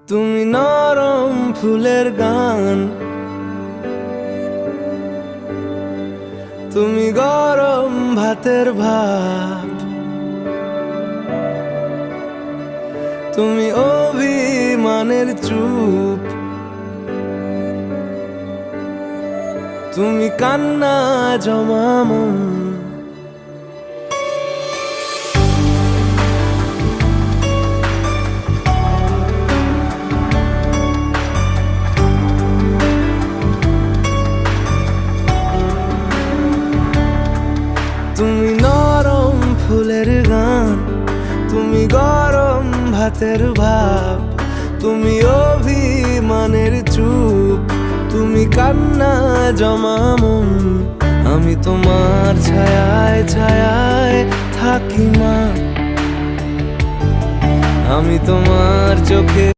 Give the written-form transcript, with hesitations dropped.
তুমি নরম ফুলের গান, তুমি গরম ভাতের ভাত, তুমি অভিমানের চুপ, তুমি কান্না জমা মন। তুমি নরম ফুলের গান, তুমি গরম ভাতের ভাব, তুমি অভিমানের চুপ, তুমি কান্না জমা মন। আমি তোমার ছায়ায় ছায়ায় থাকি মা, আমি তোমার চোখে